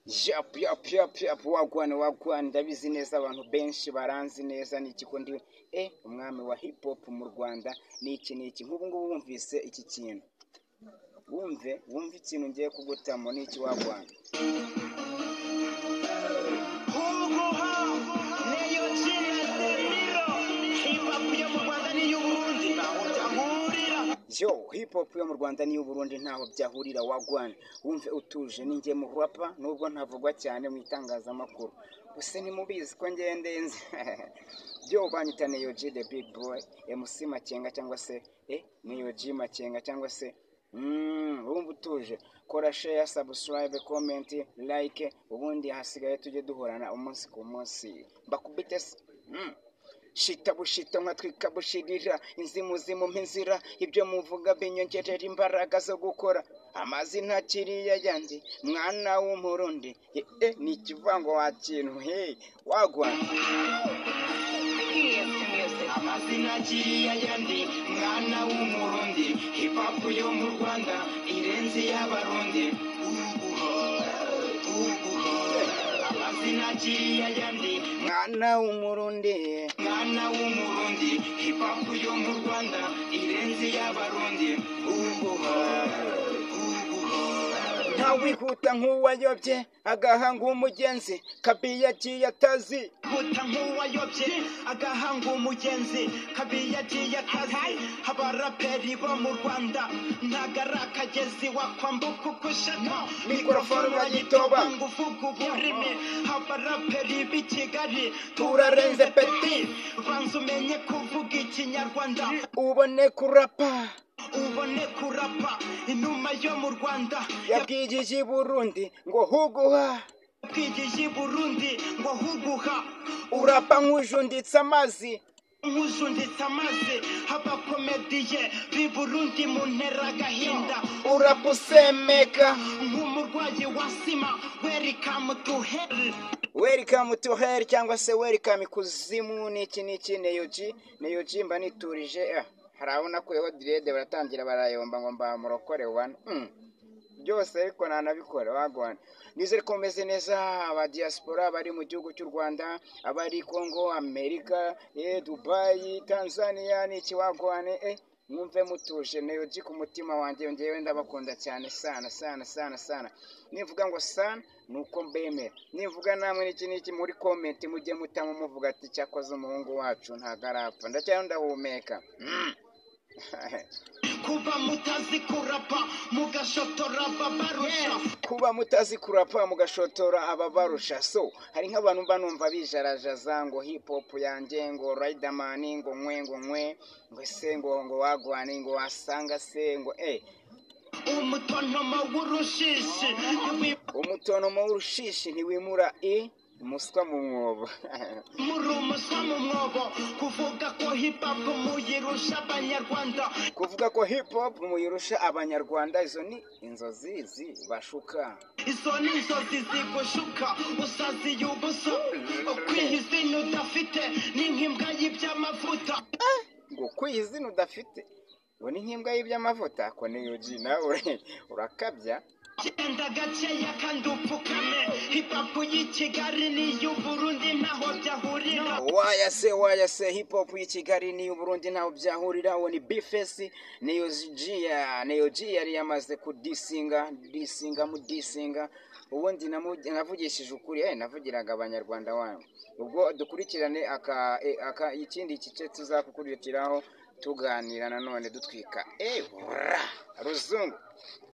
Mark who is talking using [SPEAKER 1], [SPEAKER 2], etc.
[SPEAKER 1] Yap wagwana ndabizi neza abantu benshi baranzi neza n'ikiko ndi umwami wa hip hop mu Rwanda n'iki nk'ubu ngubu wumvise iki kintu wumve ikintu ngiye kugutamo n'iki wagwana hip hop yo mu Rwanda n'iyo Burundi ntaho byahurira wagwana wumve utuje ninjye mu rapa nubwo ntavugwa cyane mu itangazamakuru use ntimubizi ko ngendenze byo banyita Neyoji the big boy MC Makenga cyangwa se Neyoji Makenga cyangwa se wumva utuje kora share subscribe comment like ubundi hasigaye tujye duhorana umunsi ku munsi bakubite shita bushita nkatwika bushirira inzimuzimu mpinzira ibyo muvuga binyongerera imbaraga zo gukora amazina kiriya yandi mwana w'umurundi ni ikivango wa kintu wagwana amazina kiriya yandi mwana w'umurundi hip hop yo mu Rwanda irenze y'abarundi amazina kiriya yandi mwana w'umurundi hip hop yo mu Rwanda irenze y'abarundi ntawihuta nk'uwayobye agahanga umugenzi kabiyagiye atazi huta nk'uwayobye agahanga umugenzi kabiyagiye atazi abaraperi bo mu Rwanda ntagara akagezi wakwambuka uko ushaka mikorofone urayitoba nguvuga uburimi abaraperi b'i Kigali turarenze peti banza umenye kuvuga ikinyarwanda ubone kurapa inuma yo mu Rwanda yabwigije i Burundi ngo huguha urapa nk'ujunditse amazi abakomediye b'i Burundi mu ntera agahinda urapa usemeka nk'umurwayi wa sima welcome to hell cyangwa se welcome kuzimu n'iki Neyoji mba niturije harabona ko yeho direde baratangira barayomba ngo mbamurokore wana byose ariko nanabikora wagwana nizere ko meze neza aba diaspora bari mu gihugu cy'u Rwanda abari Congo America Dubai Tanzania n'iki wagwane mwumve mutuje Neyoji ku mutima wanjye ngewe ndabakunda cyane sana nivuga ngo sana nuko mbemera nivuga namwe n'iki muri comment mujye mutamo muvuga ati cyakoze umuhungu wacu ntagarapfa ndacyari ndahumeka kuba mutazi kurapa mugashotora ababarusha so hari nk'abantu banumva bijarajaza ngo hip hop yanjye ngo Riderman ngo nkwe ngo se ngo wagwane ngo wasanga se ngo umutonomo w'urushishi ntiwimura umuswa mu mwobo kuvuga ko hip hop muyirusha abanyarwanda izo ni inzozi bashuka zigushuka usazi y'ubuso kwihizina udafite n'ink'imbwa y'iby'amavuta ngo kwihizina udafite ngo ni nk'imbwa y'iby'amavuta ko Neyoji nawe urakabya genda gakeya kandi upfukame hip hop y'i Kigali n'iy'u Burundi ntaho byahurira wayase hip hop y'i Kigali n'iy'u Burundi ntaho byahurira uwo ni Bface Neyoji yari yamaze kudisinga ubundi navugishije ukuri navugiraga abanyarwanda wanyu ubwo dukurikirane ikindi gice tuzakukurikiraho tuganira nanone dutwika ruzungu